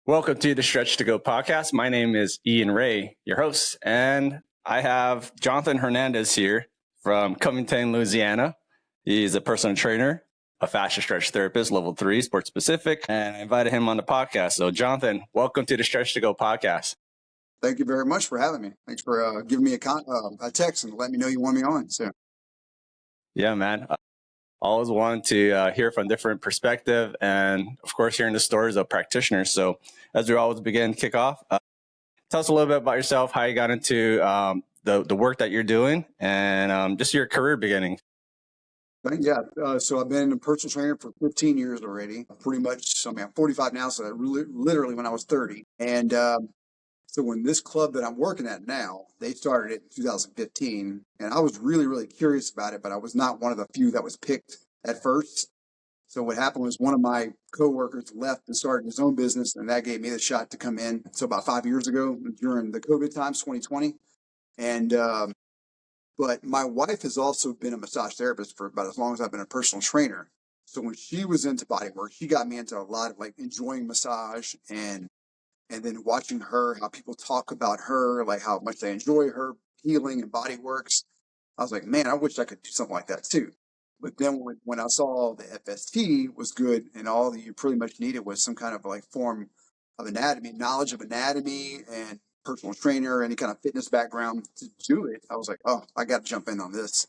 Welcome to the Stretch2Go Podcast. My name is Ian Ray, your host, and I have Jonathan Hernandez here from Covington, Louisiana. He's a personal trainer, a fascia stretch therapist, level 3, sports specific, and I invited him on the podcast. So Jonathan, welcome to the Stretch2Go Podcast. Thank you very much for having me. Thanks for giving me a text and letting me know you want me on. So, yeah, man. Always want to hear from different perspective and, of course, hearing the stories of practitioners. So as we always begin, kick off, tell us a little bit about yourself, how you got into the work that you're doing, and just your career beginning. Yeah, so I've been a personal trainer for 15 years already, pretty much. I mean, I'm 45 now, so literally when I was 30. And so when this club that I'm working at now, they started it in 2015, and I was really, really curious about it, but I was not one of the few that was picked at first. So what happened was one of my coworkers left and started his own business, and that gave me the shot to come in. So about 5 years ago, during the COVID times, 2020, and but my wife has also been a massage therapist for about as long as I've been a personal trainer. So when she was into body work, she got me into a lot of like enjoying massage and then watching her, how people talk about her, like how much they enjoy her healing and body works. I was like, man, I wish I could do something like that too. But then when I saw the FST was good and all that you pretty much needed was some kind of like form of anatomy, knowledge of anatomy and personal trainer, any kind of fitness background to do it, I was like, oh, I got to jump in on this.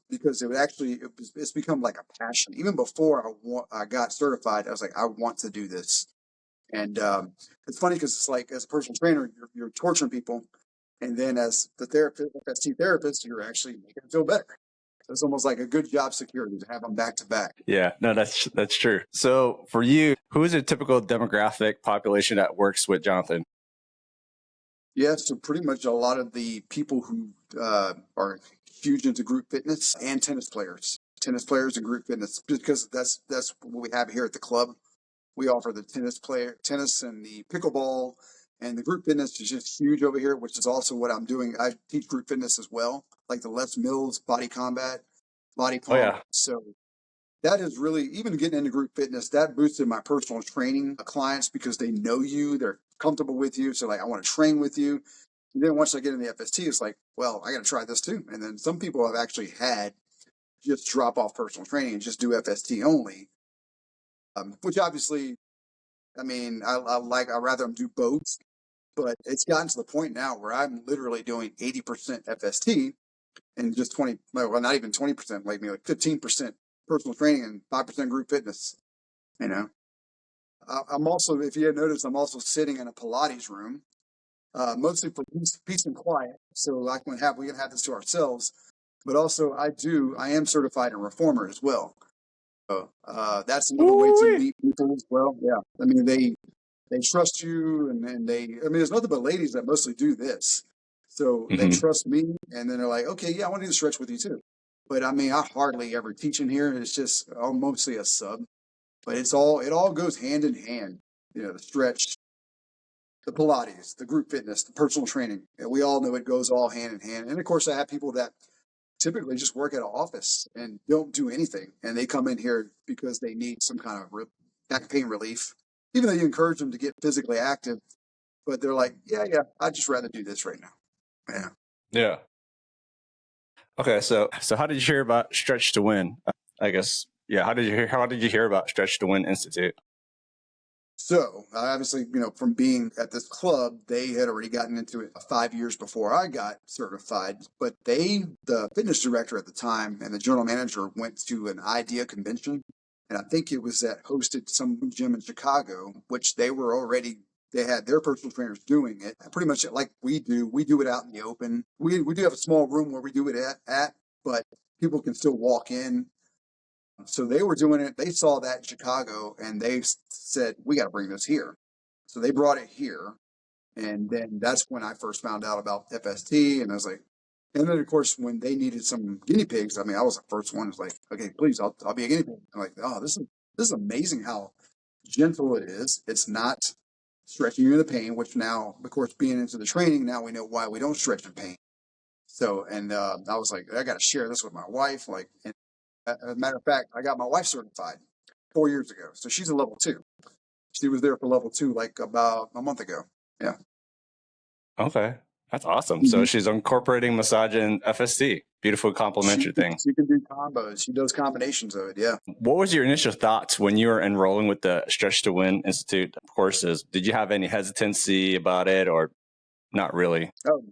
Because it's become like a passion. Even before I got certified, I was like, I want to do this. And it's funny because it's like as a personal trainer, you're torturing people. And then as the FST therapist, you're actually making them feel better. So it's almost like a good job security to have them back to back. Yeah, no, that's true. So for you, who is a typical demographic population that works with Jonathan? Yeah, so pretty much a lot of the people who are huge into group fitness and tennis players and group fitness, because that's what we have here at the club. We offer the tennis and the pickleball, and the group fitness is just huge over here, which is also what I'm doing. I teach group fitness as well, like the Les Mills body combat, body pump. Oh, yeah. So that is really, even getting into group fitness, that boosted my personal training clients because they know you, they're comfortable with you. So like, I want to train with you. And then once I get in the FST, it's like, well, I got to try this too. And then some people have actually had just drop off personal training and just do FST only. Which obviously, I mean, I'd rather them do both, but it's gotten to the point now where I'm literally doing 80% FST and just 20, well, not even 20%, like 15% personal training and 5% group fitness. You know, I'm also, if you had noticed, I'm also sitting in a Pilates room, mostly for peace and quiet. So we can have this to ourselves, but also I am certified in reformer as well. So that's another way to meet people as well. Yeah. I mean, they trust you and there's nothing but ladies that mostly do this. So they trust me and then they're like, okay, yeah, I want to do the stretch with you too. But I mean, I hardly ever teach in here. It's just mostly a sub, but it all goes hand in hand. You know, the stretch, the Pilates, the group fitness, the personal training. And we all know it goes all hand in hand. And of course I have people that typically just work at an office and don't do anything. And they come in here because they need some kind of back pain relief, even though you encourage them to get physically active. But they're like, yeah, I'd just rather do this right now. Yeah. Yeah. Okay. So how did you hear about Stretch to Win? I guess, yeah. How did you hear about Stretch to Win Institute? So obviously, from being at this club, they had already gotten into it 5 years before I got certified. But the fitness director at the time and the general manager went to an IDEA convention. And I think it was hosted some gym in Chicago, which they had their personal trainers doing it. Pretty much like we do it out in the open. We do have a small room where we do it at, but people can still walk in. So they were doing it. They saw that in Chicago and they said, we got to bring this here. So they brought it here. And then that's when I first found out about FST. And I was like, and then of course, when they needed some guinea pigs, I mean, I was the first one. It was like, okay, please, I'll be a guinea pig. I'm like, oh, this is amazing how gentle it is. It's not stretching you into pain, which now, of course, being into the training, now we know why we don't stretch in pain. So, and I was like, I got to share this with my wife. Like, and as a matter of fact, I got my wife certified 4 years ago. So she's a level 2. She was there for level 2 like about a month ago. Yeah. Okay. That's awesome. So Mhm. she's incorporating massage and FST. Beautiful complementary thing. She can do combos. She does combinations of it. Yeah. What was your initial thoughts when you were enrolling with the Stretch to Win Institute courses? Did you have any hesitancy about it or not really? Oh,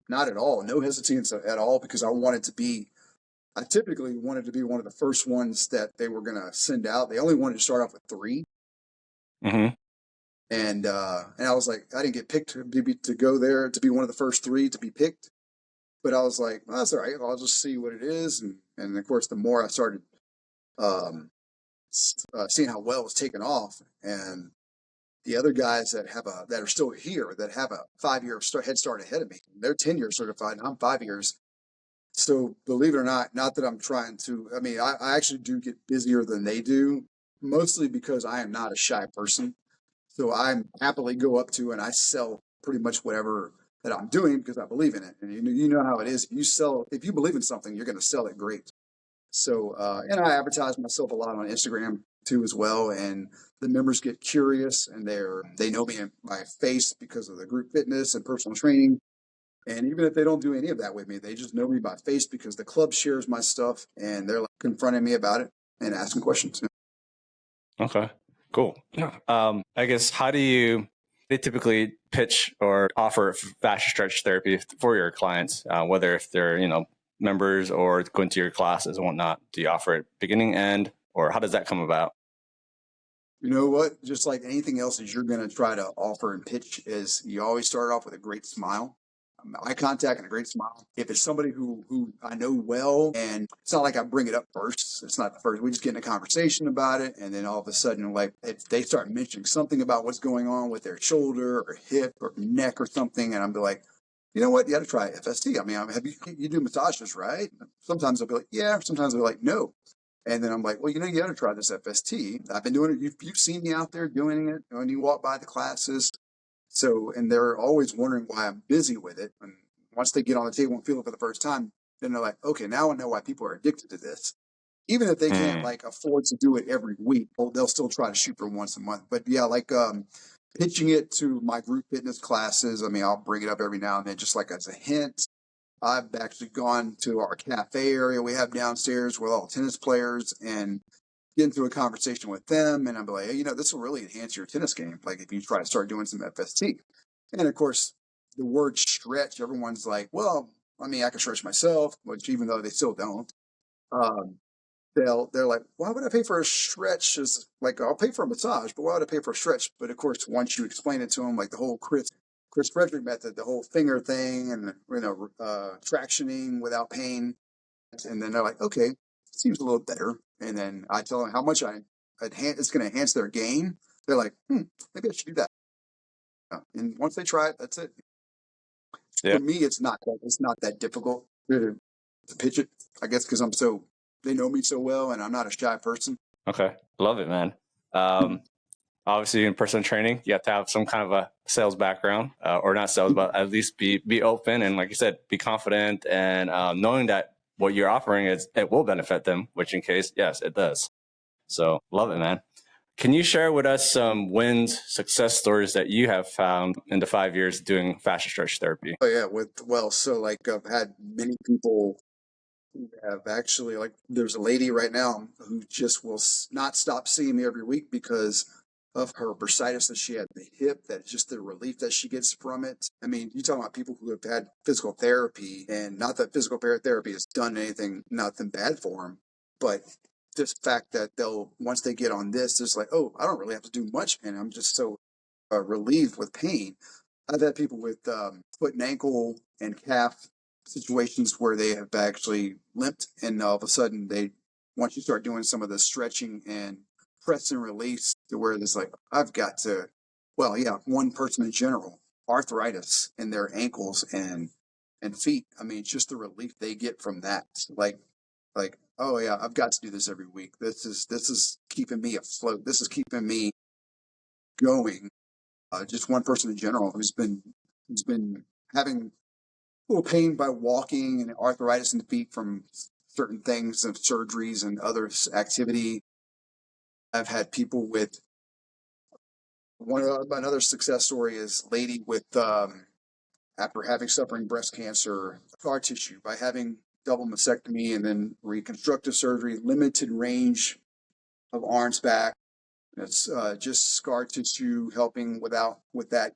not at all. No hesitance at all because I typically wanted to be one of the first ones that they were going to send out. They only wanted to start off with 3. Mm-hmm. And I was like, I didn't get picked to go there to be one of the first 3 to be picked. But I was like, well, that's all right. I'll just see what it is. And of course, the more I started seeing how well it was taken off, and the other guys that are still here that have a 5-year head start ahead of me, they're 10 years certified, and I'm 5 years. So believe it or not that I'm trying to. I mean, I actually do get busier than they do, mostly because I am not a shy person. So I happily go up to and I sell pretty much whatever that I'm doing because I believe in it. And you know how it is. If you believe in something, you're going to sell it great. So, and I advertise myself a lot on Instagram too as well. And the members get curious and they know me in my face because of the group fitness and personal training. And even if they don't do any of that with me, they just know me by face because the club shares my stuff and they're like confronting me about it and asking questions. Okay, cool. I guess they typically pitch or offer fascia stretch therapy for your clients, whether if they're, members or going to your classes and whatnot? Do you offer it beginning, end, or how does that come about? You know what? Just like anything else that you're going to try to offer and pitch is you always start off with a great smile. Eye contact and a great smile. If it's somebody who I know well, and it's not like I bring it up first. It's not the first. We just get in a conversation about it, and then all of a sudden, like if they start mentioning something about what's going on with their shoulder or hip or neck or something, and I'm be like, you know what? You got to try FST. I mean, you do massages, right? Sometimes I'll be like, yeah. Sometimes I'll be like, no. And then I'm like, well, you got to try this FST. I've been doing it. You've seen me out there doing it when you walk by the classes. So, and they're always wondering why I'm busy with it. And once they get on the table and feel it for the first time, then they're like, okay, now I know why people are addicted to this. Even if they can't like afford to do it every week, they'll still try to shoot for once a month. But yeah, like pitching it to my group fitness classes. I mean, I'll bring it up every now and then, just like as a hint. I've actually gone to our cafe area we have downstairs with all tennis players and get into a conversation with them. And I'm like, hey, this will really enhance your tennis game. Like if you try to start doing some FST. And of course, the word stretch, everyone's like, well, I mean, I can stretch myself, which even though they still don't, they're like, why would I pay for a stretch? Is like, I'll pay for a massage, but why would I pay for a stretch? But of course, once you explain it to them, like the whole Chris Frederick method, the whole finger thing, and tractioning without pain, and then they're like, okay, seems a little better. And then I tell them how much it's going to enhance their game. They're like, maybe I should do that. And once they try it, that's it. Yeah. For me, it's not that difficult to pitch it. I guess because they know me so well, and I'm not a shy person. Okay, love it, man. Obviously, in personal training, you have to have some kind of a sales background, or not sales, but at least be open and, like you said, be confident and knowing that what you're offering it will benefit them. Which, in case, yes, it does. So, love it, man. Can you share with us some wins, success stories that you have found in the 5 years doing fascia stretch therapy? Oh yeah, so like I've had many people who have actually, like there's a lady right now who just will not stop seeing me every week because of her bursitis that she had in the hip, that just the relief that she gets from it. I mean, you're talking about people who have had physical therapy, and not that physical therapy has done nothing bad for them, but this fact that once they get on this, it's like, oh, I don't really have to do much, and I'm just so relieved with pain. I've had people with foot and ankle and calf situations where they have actually limped, and all of a sudden once you start doing some of the stretching and press and release, to where it's like, one person in general, arthritis in their ankles and feet. I mean, just the relief they get from that. Like, oh yeah, I've got to do this every week. This is keeping me afloat. This is keeping me going. Just one person in general who's been having a little pain by walking and arthritis in the feet from certain things of surgeries and other activity. I've had people with Another success story is lady with after suffering breast cancer, scar tissue by having double mastectomy and then reconstructive surgery, limited range of arms back. It's just scar tissue helping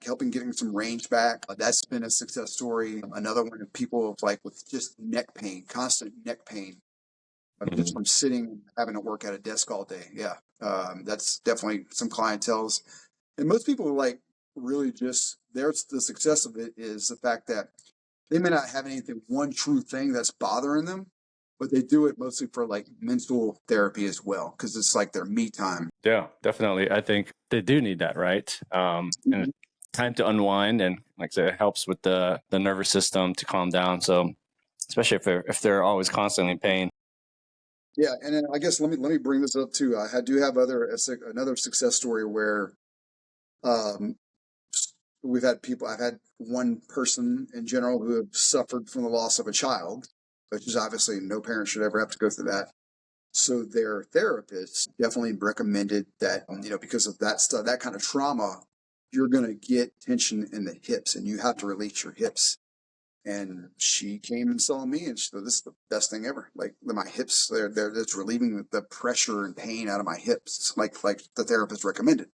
helping getting some range back. That's been a success story. Another one of people with just neck pain, constant neck pain, just from sitting and having to work at a desk all day. Yeah, that's definitely some clientels. And most people really just the success of it is the fact that they may not have one true thing that's bothering them, but they do it mostly for mental therapy as well, because it's their me time. Yeah, definitely. I think they do need that, right? And time to unwind, and like I said, it helps with the nervous system to calm down. So, especially if they're always constantly in pain. Yeah, and then I guess let me bring this up too. I do have another success story where I've had one person in general who have suffered from the loss of a child, which is obviously no parent should ever have to go through that. So their therapist definitely recommended that, because of that stuff, that kind of trauma, you're going to get tension in the hips and you have to release your hips. And she came and saw me and she said, this is the best thing ever. My hips, it's relieving the pressure and pain out of my hips. It's like the therapist recommended.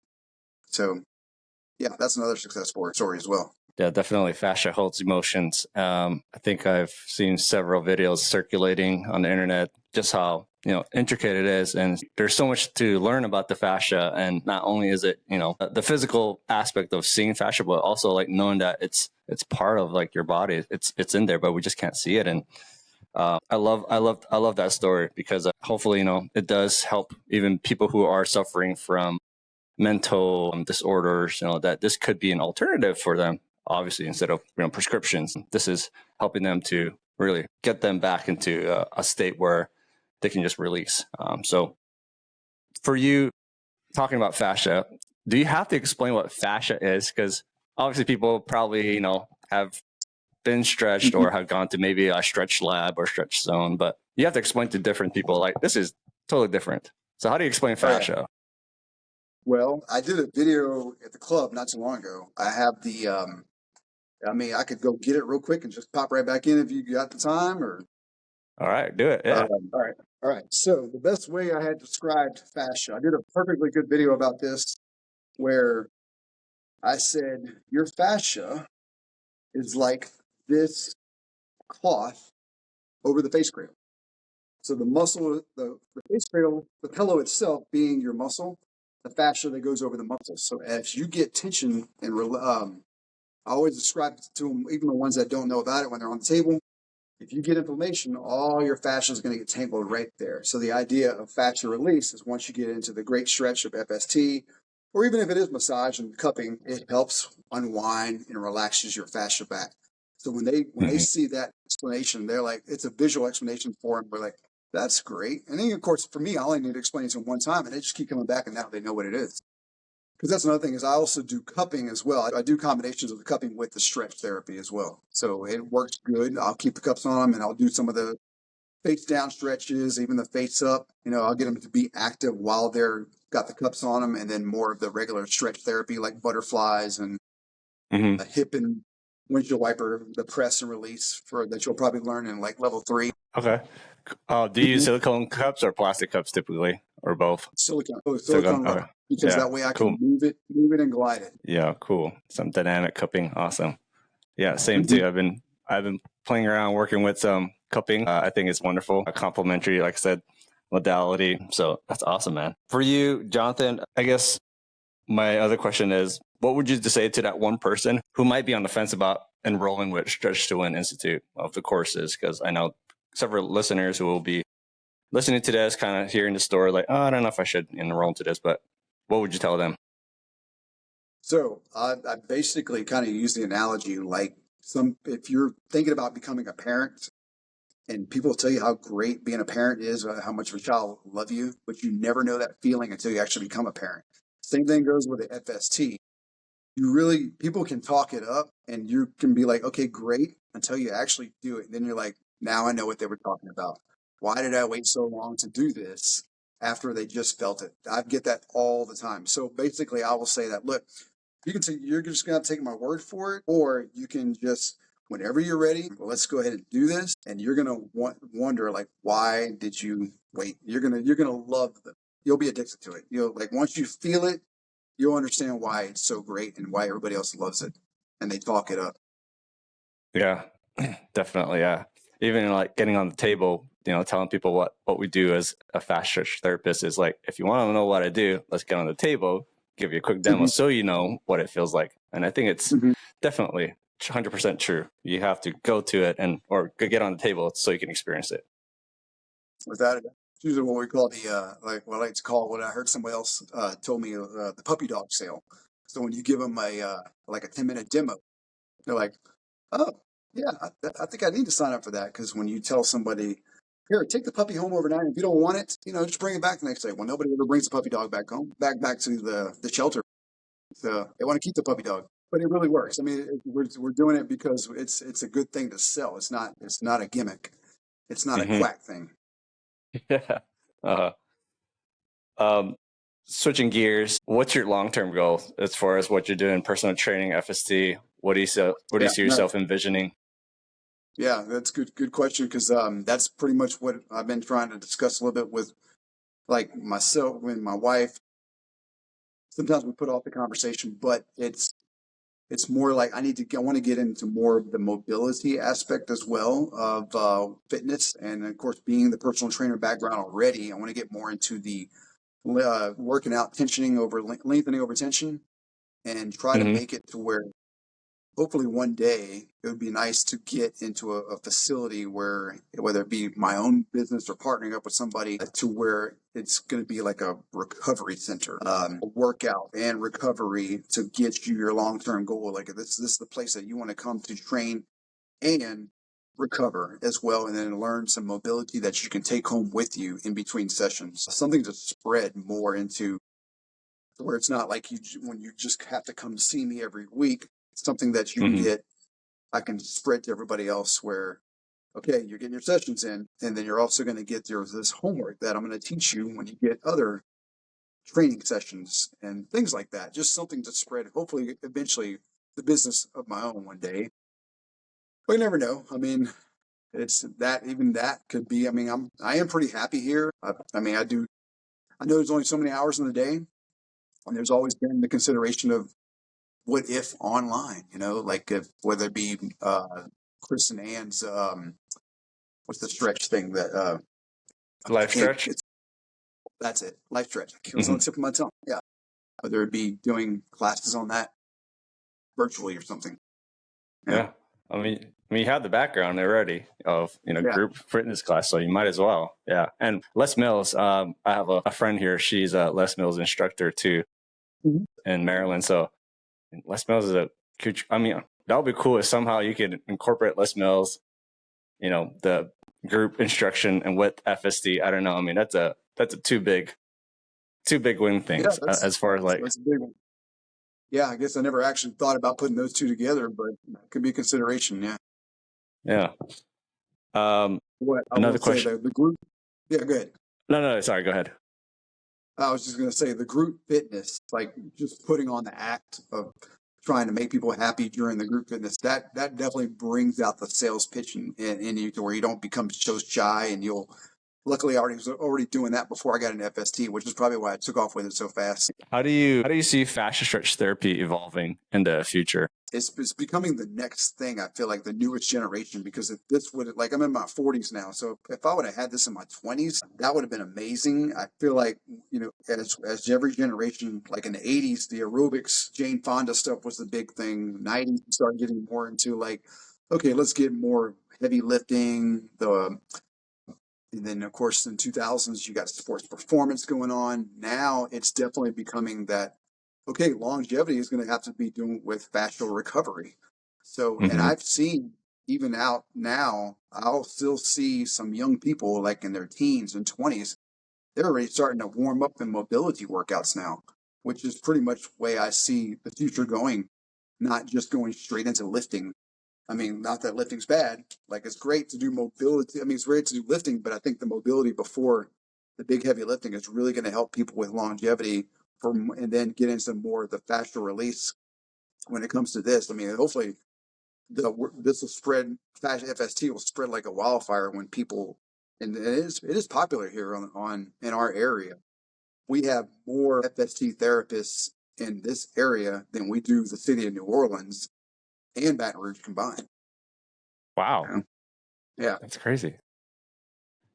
So yeah, that's another success story as well. Yeah, definitely. Fascia holds emotions. I think I've seen several videos circulating on the internet, just how, intricate it is. And there's so much to learn about the fascia. And not only is it, the physical aspect of seeing fascia, but also knowing that it's part of your body. It's in there, but we just can't see it. And I love that story, because hopefully, it does help even people who are suffering from mental disorders, that this could be an alternative for them, obviously, instead of prescriptions. This is helping them to really get them back into a state where they can just release. So for you, talking about fascia, do you have to explain what fascia is? Because obviously people probably, have been stretched or have gone to maybe a stretch lab or stretch zone, but you have to explain to different people, this is totally different. So how do you explain fascia? Oh, yeah. Well, I did a video at the club not too long ago. I have I could go get it real quick and just pop right back in if you got the time, or. All right, do it. Yeah. All right. So the best way I had described fascia, I did a perfectly good video about this where I said, your fascia is like this cloth over the face cradle. So the muscle, the face cradle, the pillow itself being your muscle, the fascia that goes over the muscle. So as you get tension and I always describe it to them, even the ones that don't know about it, when they're on the table. If you get inflammation, all your fascia is going to get tangled right there. So the idea of fascia release is once you get into the great stretch of FST, or even if it is massage and cupping, it helps unwind and relaxes your fascia back. So when they see that explanation, they're like, it's a visual explanation for them. We're like, that's great. And then of course, for me, I only need to explain it to them one time, and they just keep coming back, and now they know what it is. Because that's another thing is I also do cupping as well. I do combinations of the cupping with the stretch therapy as well. So it works good. I'll keep the cups on them, and I'll do some of the face down stretches, even the face up. I'll get them to be active while they're got the cups on them, and then more of the regular stretch therapy like butterflies and a hip and windshield wiper, the press and release that you'll probably learn in level 3. Okay. Do you use silicone cups or plastic cups typically, or both? Silicone Okay. because that way I can move it and glide it. Yeah, cool. Some dynamic cupping, awesome. Yeah, same too. I've been playing around working with some cupping. I think it's wonderful. A complementary, like I said, modality. So that's awesome, man. For you, Jonathan, I guess my other question is, what would you say to that one person who might be on the fence about enrolling with Stretch2Win Institute of the courses? Because I know several listeners who will be listening to this, kind of hearing the story, I don't know if I should enroll into this, but what would you tell them? So I basically kind of use the analogy if you're thinking about becoming a parent and people tell you how great being a parent is, how much of a child will love you, but you never know that feeling until you actually become a parent. Same thing goes with the FST. People can talk it up and you can be like, okay, great, until you actually do it. And then you're like, now I know what they were talking about. Why did I wait so long to do this? after they just felt it. I get that all the time. So basically, I will say that, look, you can say you're just going to take my word for it, or you can just, whenever you're ready, well, let's go ahead and do this. And you're going to wonder, like, why did you wait? You're going to love them. You'll be addicted to it. You'll, like, once you feel it, you'll understand why it's so great and why everybody else loves it, and they talk it up. Yeah, definitely. Yeah. Even like getting on the table, telling people what we do as a fascia therapist is like, if you want to know what I do, let's get on the table, give you a quick demo so you know what it feels like. And I think it's definitely 100% true. You have to go to it or get on the table so you can experience it. Without it, it's usually what we call like what I like to call, what I heard somebody else told me, the puppy dog sale. So when you give them like a 10-minute demo, they're like, oh, yeah, I think I need to sign up for that. Because when you tell somebody, here, take the puppy home overnight. If you don't want it, just bring it back the next day. Well, nobody ever brings the puppy dog back home, back to the shelter. So they want to keep the puppy dog, but it really works. I mean, we're doing it because it's a good thing to sell. It's not a gimmick. It's not a quack thing. Yeah. Switching gears, what's your long-term goal as far as what you're doing, personal training, FST? What do you see yourself envisioning? Yeah, that's good question, because that's pretty much what I've been trying to discuss a little bit with, like, myself and my wife. Sometimes we put off the conversation, but it's more like I want to get into more of the mobility aspect as well of fitness, and of course, being the personal trainer background already, I want to get more into the working out, tensioning over lengthening over tension, and try to make it to where, hopefully one day, it would be nice to get into a facility where, whether it be my own business or partnering up with somebody, to where it's going to be like a recovery center, a workout and recovery to get you your long-term goal. Like, this is the place that you want to come to train and recover as well, and then learn some mobility that you can take home with you in between sessions. Something to spread more into, where it's not like when you just have to come see me every week. Something that you can get, I can spread to everybody else, where, okay, you're getting your sessions in, and then you're also going to get this homework that I'm going to teach you when you get other training sessions and things like that. Just something to spread, hopefully, eventually, the business of my own one day. But you never know. I mean, even that could be, I am pretty happy here. I know there's only so many hours in the day, and there's always been the consideration of, what if online, like, whether it be Chris and Ann's, what's the stretch thing that Life stretch? That's it. Life stretch. It was on the tip of my tongue. Yeah. Whether it be doing classes on that virtually or something. Yeah. I mean, you have the background already of, group fitness class, so you might as well. Yeah. And Les Mills, I have a friend here. She's a Les Mills instructor too in Maryland. So Les Mills is that would be cool if somehow you could incorporate Les Mills, the group instruction, and with FST. I don't know. I mean, that's a two big win things as far as like. That's a big one. Yeah, I guess I never actually thought about putting those two together, but it could be a consideration. Yeah. Yeah. Another question. The group. Yeah, go ahead. No, sorry, go ahead. I was just going to say, the group fitness, like just putting on the act of trying to make people happy during the group fitness, that definitely brings out the sales pitch in you, to where you don't become so shy, and luckily I was already doing that before I got into FST, which is probably why I took off with it so fast. How do you see fascia stretch therapy evolving in the future? It's becoming the next thing. I feel like the newest generation, because if this would, like, I'm in my 40s now, so if I would have had this in my 20s, that would have been amazing. I feel like, as every generation, like in the 80s, the aerobics, Jane Fonda stuff was the big thing. 90s, we started getting more into, like, okay, let's get more heavy lifting. And then, of course, in 2000s, you got sports performance going on. Now it's definitely becoming that, okay, longevity is going to have to be doing with fascial recovery. So, and I've seen, even out now, I'll still see some young people, like in their teens and 20s, they're already starting to warm up in mobility workouts now, which is pretty much the way I see the future going, not just going straight into lifting. I mean, not that lifting's bad. Like, it's great to do mobility. I mean, it's great to do lifting, but I think the mobility before the big heavy lifting is really going to help people with longevity and then get into more of the fascia release when it comes to this. I mean, hopefully this will spread, Fascia FST will spread like a wildfire when people, and it is popular here on in our area. We have more FST therapists in this area than we do the city of New Orleans and Baton Rouge combined. Wow. Yeah. That's crazy.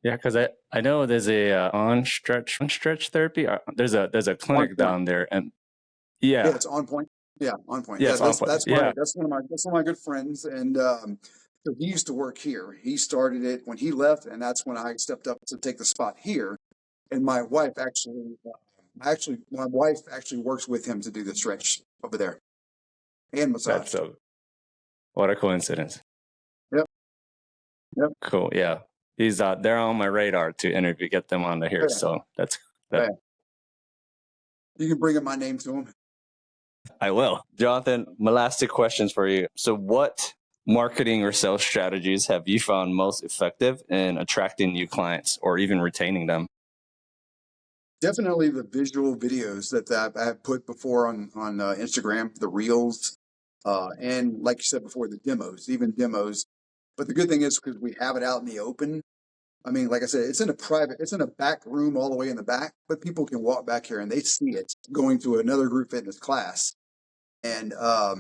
Yeah, because I know there's a on stretch therapy. There's a clinic down there, and yeah, it's On Point. Yeah, On Point. Yeah, that's one of my good friends, and so he used to work here. He started it when he left, and that's when I stepped up to take the spot here. And my wife actually works with him to do the stretch over there and massage. What a coincidence. Yep. Cool. Yeah. They're on my radar to interview, get them on the here. Yeah. So that's. Yeah. You can bring up my name to him. I will. Jonathan, my last two questions for you. So what marketing or sales strategies have you found most effective in attracting new clients or even retaining them? Definitely the visual videos that I have put before on Instagram, the reels, and like you said before, the demos. But the good thing is because we have it out in the open. I mean, like I said, it's in a back room all the way in the back, but people can walk back here and they see it going to another group fitness class. And I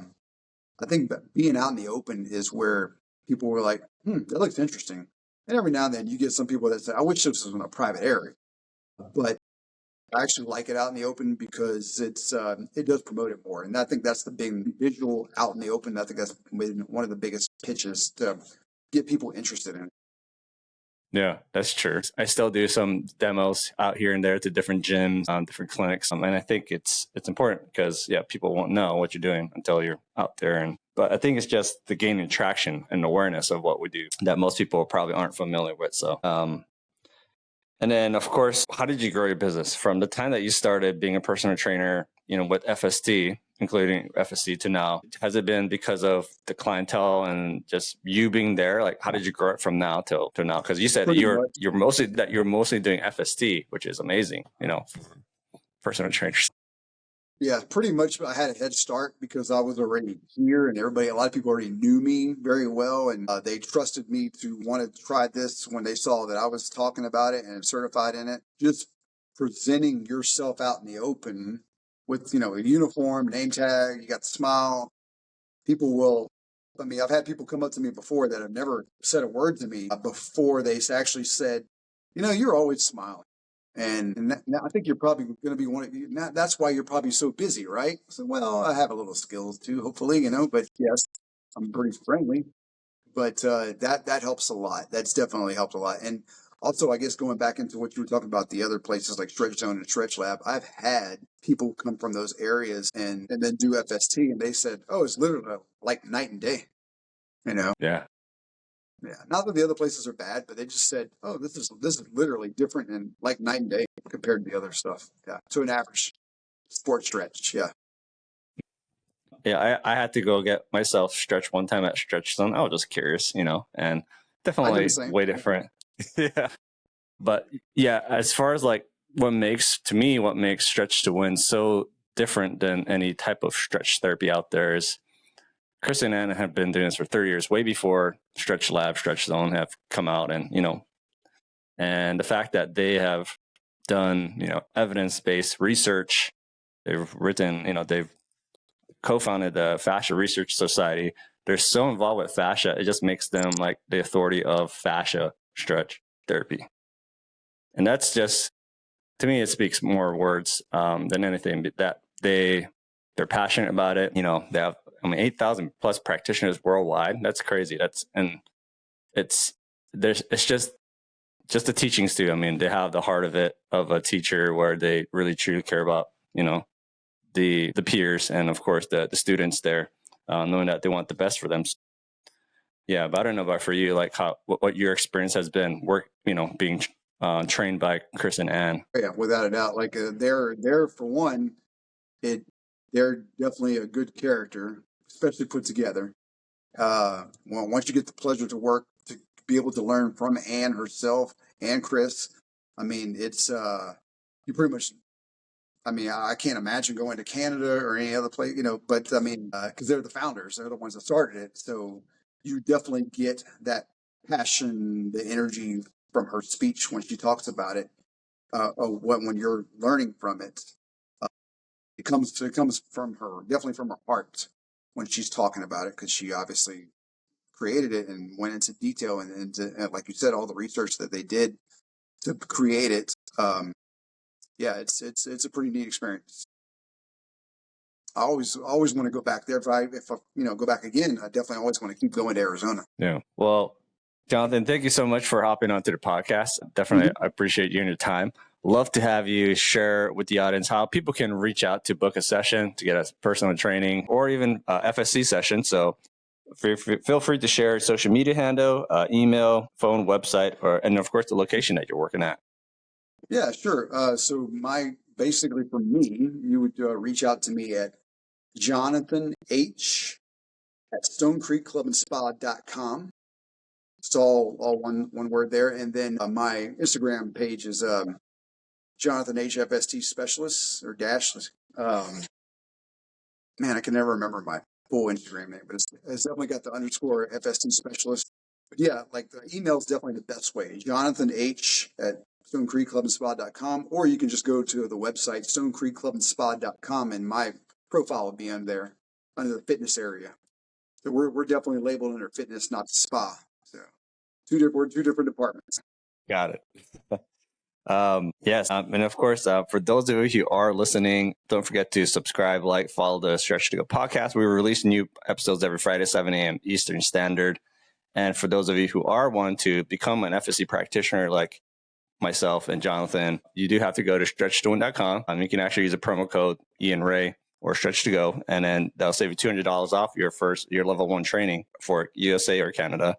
think that being out in the open is where people were like, that looks interesting. And every now and then you get some people that say, I wish this was in a private area. But I actually like it out in the open because it does promote it more. And I think that's the big visual out in the open. I think that's one of the biggest pitches to get people interested in it. Yeah, that's true. I still do some demos out here and there to different gyms, different clinics. And I think it's important because, people won't know what you're doing until you're out there. But I think it's just the gaining traction and awareness of what we do that most people probably aren't familiar with. So, and then, of course, how did you grow your business from the time that you started being a personal trainer, with FST, including FST to now? Has it been because of the clientele and just you being there? Like, how did you grow it from now till now? Because you said that you're mostly doing FST, which is amazing, personal trainers. Yeah, pretty much. I had a head start because I was already here, and a lot of people already knew me very well, and they trusted me to want to try this when they saw that I was talking about it and certified in it. Just presenting yourself out in the open with, a uniform, name tag, you got the smile. I've had people come up to me before that have never said a word to me before they actually said, you're always smiling. And I think you're probably going to be one of you. That's why you're probably so busy, right? So, well, I have a little skills too, hopefully, but yes, I'm pretty friendly. But that helps a lot. That's definitely helped a lot. And also, I guess going back into what you were talking about, the other places like Stretch Zone and Stretch Lab, I've had people come from those areas and then do FST, and they said, "Oh, it's literally like night and day," Yeah. Yeah. Not that the other places are bad, but they just said, "Oh, this is literally different and like night and day compared to the other stuff." Yeah. To an average sports stretch. Yeah. Yeah, I had to go get myself stretched one time at Stretch Zone. I was just curious, and definitely way different. Yeah. But yeah, as far as like what makes Stretch to Win so different than any type of stretch therapy out there is Chris and Anna have been doing this for 30 years, way before Stretch Lab, Stretch Zone have come out. And, and the fact that they have done, evidence-based research, they've written, they've co-founded the Fascia Research Society. They're so involved with fascia, it just makes them like the authority of fascia stretch therapy. And that's just, to me, it speaks more words than anything, that they're passionate about it. They have 8,000 plus practitioners worldwide. That's crazy. It's just the teachings too. They have the heart of a teacher where they really truly care about, the peers and of course the students there, knowing that they want the best for them. Yeah, but I don't know about for you, like what your experience has been being trained by Chris and Ann. Yeah, without a doubt. Like they're for one, they're definitely a good character, especially put together. Once you get the pleasure to work, to be able to learn from Ann herself and Chris, I mean, it's you pretty much. I mean, I can't imagine going to Canada or any other place, but I mean, because they're the founders, they're the ones that started it. So you definitely get that passion, the energy from her speech when she talks about it, when you're learning from it. It comes from her, definitely from her heart when she's talking about it, because she obviously created it and went into detail and like you said, all the research that they did to create it. Yeah, it's a pretty neat experience. I always want to go back there. If I go back again, I definitely always want to keep going to Arizona. Yeah. Well, Jonathan, thank you so much for hopping onto the podcast. Definitely, I appreciate you and your time. Love to have you share with the audience how people can reach out to book a session to get a personal training or even FSC session. So feel free to share social media handle, email, phone, website, and of course the location that you're working at. Yeah, sure. So basically for me, you would reach out to me at Jonathan H at StoneCreekClubandSpa.com. It's all one word there. And then my Instagram page is Jonathan H FST Specialist or dash. Man, I can never remember my full Instagram name, but it's definitely got the underscore FST Specialist. But yeah, like the email is definitely the best way. Jonathan H at StoneCreekClubandSpa.com, or you can just go to the website StoneCreekClubandSpa.com, and my profile will be on there under the fitness area. So we're definitely labeled under fitness, not spa. So we're two different departments. Got it. Yes. And of course, for those of you who are listening, don't forget to subscribe, like, follow the Stretch2Go podcast. We release new episodes every Friday, 7 a.m. Eastern Standard. And for those of you who are wanting to become an FSC practitioner like myself and Jonathan, you do have to go to Stretch2Go.com. You can actually use a promo code Ian Ray or Stretch2Go, and then that'll save you $200 off your level 1 training for USA or Canada.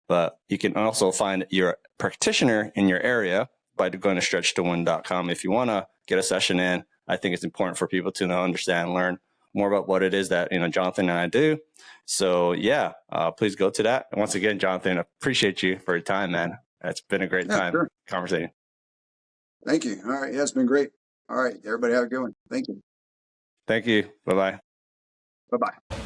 But you can also find your practitioner in your area by going to Stretch2Go.com. If you want to get a session in, I think it's important for people to know, understand, and learn more about what it is that Jonathan and I do. So yeah, please go to that. And once again, Jonathan, I appreciate you for your time, man. It's been a great time conversating. Thank you. All right. Yeah, it's been great. All right. Everybody have a good one. Thank you. Thank you. Bye-bye. Bye-bye.